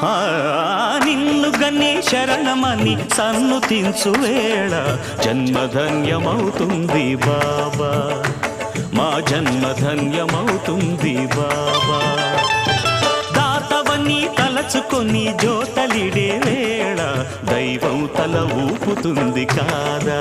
ఆ నిన్ను గన్ని శరణమని సన్నుతించు వేళ జన్మధన్యమవుతుంది బాబా, మా జన్మధన్యమవుతుంది బాబా. దాతవని తలచుకొని జోతలిడే వేళ దైవం తల ఊపుతుంది కాదా.